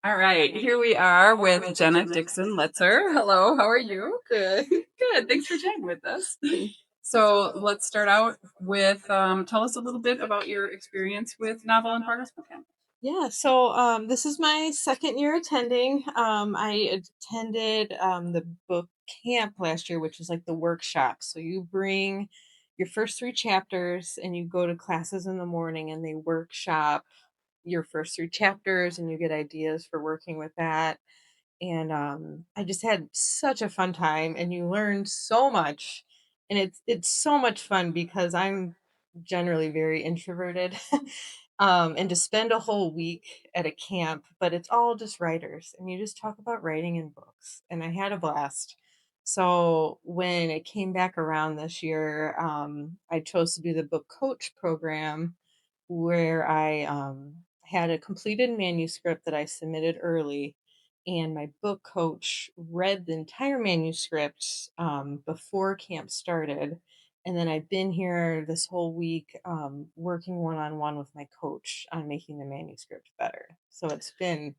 All right, here we are with Jenna, Dickson, Letzter. Hello, how are you? Good. Good, thanks for chatting with us. So let's start out with tell us a little bit about your experience with Novel and Progress Boot Camp. Yeah, so this is my second year attending. I attended the book camp last year, which is like the workshop. So you bring your first three chapters and you go to classes in the morning and they workshop your first three chapters and you get ideas for working with that. And I just had such a fun time, and you learn so much, and it's so much fun because I'm generally very introverted, and to spend a whole week at a camp, but it's all just writers, and you just talk about writing in books, and I had a blast. So when it came back around this year, I chose to do the book coach program where I had a completed manuscript that I submitted early, and my book coach read the entire manuscript before camp started. And then I've been here this whole week working one on one with my coach on making the manuscript better. So it's been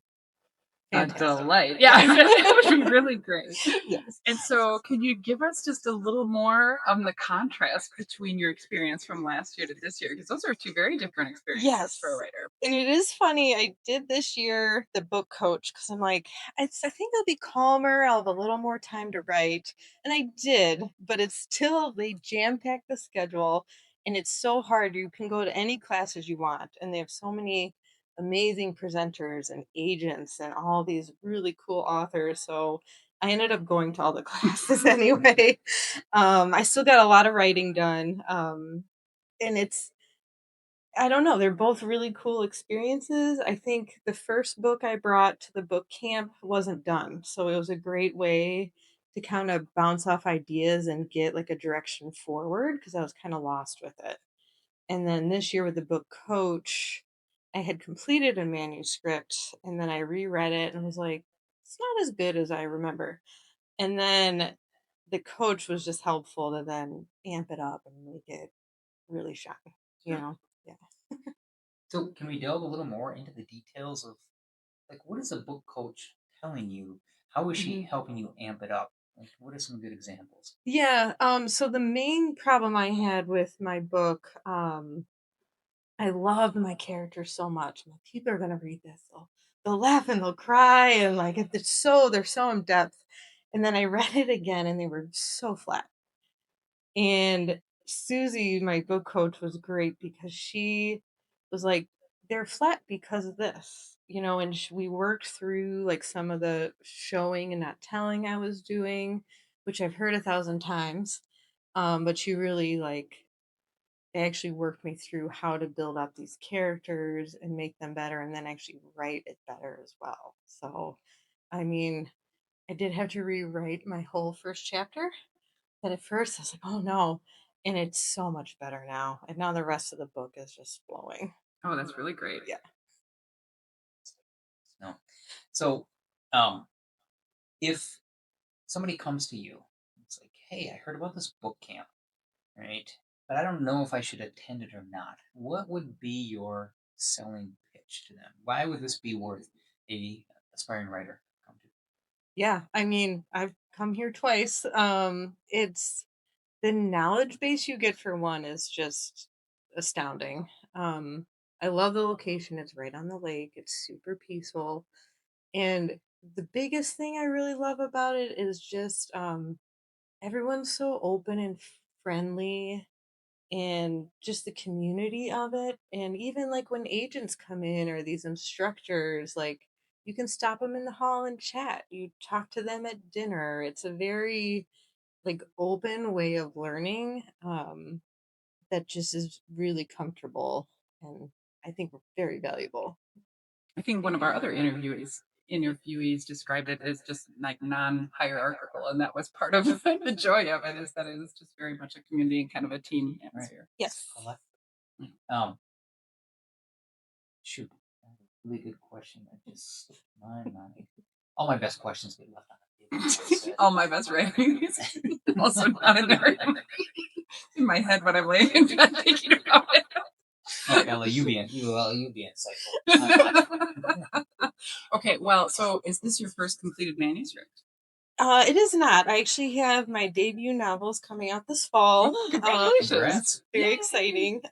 A fantastic. delight. Yeah, it would be really great. Yes. And so, can you give us just a little more of the contrast between your experience from last year to this year? Because those are two very different experiences Yes. for a writer. And it is funny. I did this year the book coach because I'm like, I think I'll be calmer. I'll have a little more time to write. And I did, but it's still, they jam pack the schedule and it's so hard. You can go to any classes you want, and they have so many amazing presenters and agents and all these really cool authors. So I ended up going to all the classes anyway. I still got a lot of writing done. And it's, I don't know, they're both really cool experiences. I think the first book I brought to the book camp wasn't done, so it was a great way to kind of bounce off ideas and get like a direction forward because I was kind of lost with it. And then this year with the book coach, I had completed a manuscript and then I reread it and was like, it's not as good as I remember. And then the coach was just helpful to then amp it up and make it really shine, you know? Yeah. So, can we delve a little more into the details of like what is a book coach telling you? How is she Mhm. helping you amp it up? Like, what are some good examples? Yeah, so the main problem I had with my book, I love my characters so much. I'm like, people are gonna read this. They'll laugh and they'll cry and like they're so in depth. And then I read it again and they were so flat. And Susie, my book coach, was great because she was like, they're flat because of this, and we worked through like some of the showing and not telling I was doing, which I've heard 1,000 times. But she really like, they actually worked me through how to build up these characters and make them better and then actually write it better as well. So, I mean, I did have to rewrite my whole first chapter, but at first I was like, "Oh no." And it's so much better now. And now the rest of the book is just flowing. Oh, that's really great. Yeah. No. So, um, if somebody comes to you, it's like, hey, I heard about this book camp, right? But I don't know if I should attend it or not. What would be your selling pitch to them? Why would this be worth a aspiring writer come to? Yeah. I mean, I've come here twice. It's the knowledge base you get for one is just astounding. I love the location. It's right on the lake. It's super peaceful. And the biggest thing I really love about it is just everyone's so open and friendly, and just the community of it. And even like when agents come in or these instructors, like you can stop them in the hall and chat. You talk to them at dinner. It's a very like open way of learning that just is really comfortable and I think very valuable. I think one of our other interviewees described it as just like non-hierarchical, and that was part of the joy of it, is that it is just very much a community and kind of a team atmosphere. Yes. Um, shoot, really good question. That just slipped my mind. All my best questions get left on the table. All my best writings also not in there in my head when I'm laying in bed thinking about it. Ella, you be insightful. Okay, well, so is this your first completed manuscript? It is not. I actually have my debut novels coming out this fall. Oh, congratulations. Congrats. Very Yay. exciting.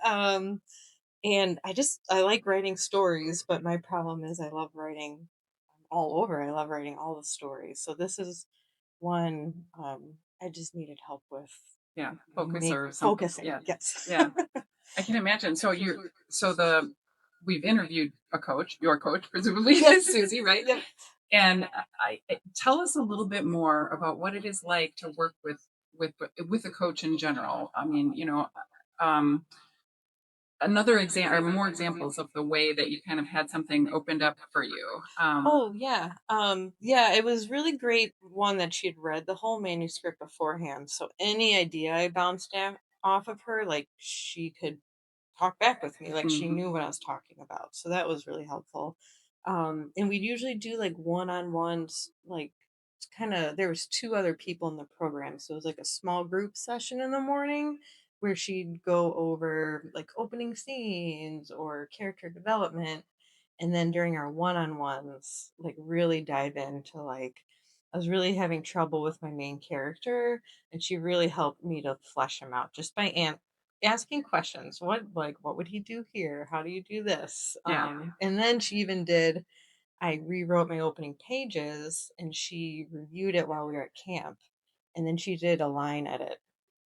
And I like writing stories, but my problem is I love writing all over. I love writing all the stories. So this is one I just needed help with Yeah, focus or something. focusing. Yeah, Yes. yeah. I can imagine. We've interviewed a coach, your coach, presumably, Yes. Susie, right? Yep. And tell us a little bit more about what it is like to work with a coach in general. I mean, um, another example or more examples of the way that you kind of had something opened up for you. Oh yeah. Yeah, it was really great one that she'd read the whole manuscript beforehand. So any idea I bounced off of her, like she could talk back with me, like she Mhm. knew what I was talking about. So that was really helpful. And we'd usually do like one-on-ones, like kind of there was two other people in the program. So it was like a small group session in the morning where she'd go over like opening scenes or character development. And then during our one-on-ones, like really dive into like I was really having trouble with my main character, and she really helped me to flesh him out just by asking questions. What would he do here? How do you do this? Yeah. And then she even did. I rewrote my opening pages, and she reviewed it while we were at camp, and then she did a line edit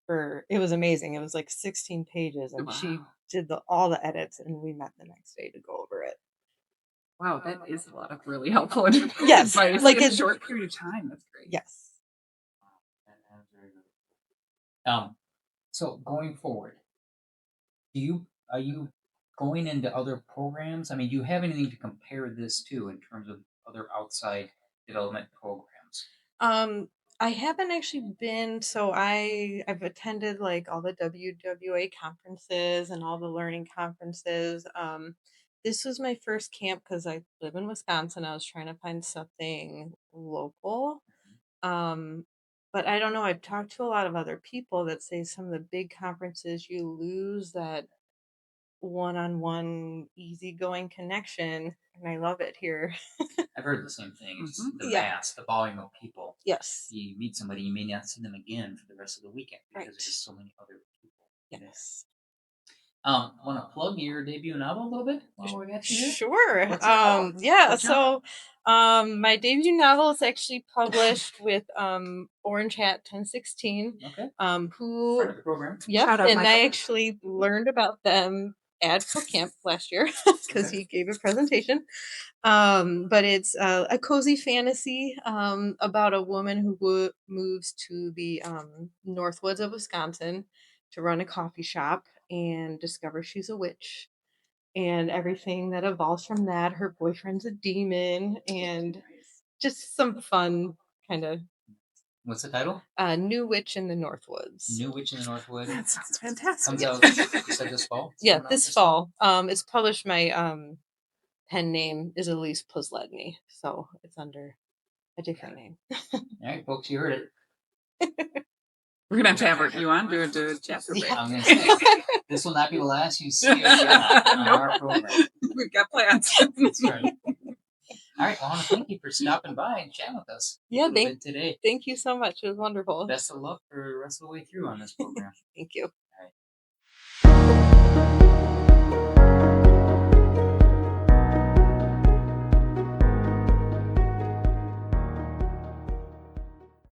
for. It was amazing. It was like 16 pages, and she Wow. did all the edits, and we met the next day to go over it. Wow, that is a lot of really helpful advice Yes, like in a it. short period of time. That's great. Yes. That was very good. So going forward, are you going into other programs? I mean, do you have anything to compare this to in terms of other outside development programs? I haven't actually been, so I've attended like all the WWA conferences and all the learning conferences. This was my first camp because I live in Wisconsin. I was trying to find something local. Um, but I don't know. I've talked to a lot of other people that say some of the big conferences you lose that one-on-one easygoing connection, and I love it here. I've heard the same thing. It's Mhm. the Yeah. mass, the volume of people. Yes. You meet somebody, you may not see them again for the rest of the weekend because Right. there's just so many other people. Yes. Want to plug your debut novel a little bit while we got you here? Sure. What's it about? Yeah, What genre? so my debut novel is actually published with Orange Hat 1016. Okay. Who Part of the program. Yep, Shout out, and Michael. I actually learned about them at Book Camp last year because Okay. he gave a presentation. But it's a cozy fantasy about a woman who moves to the Northwoods of Wisconsin to run a coffee shop and discovers she's a witch and everything that evolves from that. Her boyfriend's a demon, and Nice. just some fun kind of What's the title? New Witch in the Northwoods. New Witch in the Northwood. That sounds fantastic. Comes out, you said this fall? It's Yeah, coming out this fall. It's published. My pen name is Elise Posledny, so it's under a different name. All right, folks, you heard it. We're gonna have you on do a chapter break. Yeah. I'm going to say, this will not be the last you see of Jenna on Nope. our program. We've got plans. That's right. All right, I want to thank you for stopping by and chatting with us Yeah, a little bit today. thank you so much. It was wonderful. Best of luck for the rest of the way through on this program. Thank you. All right.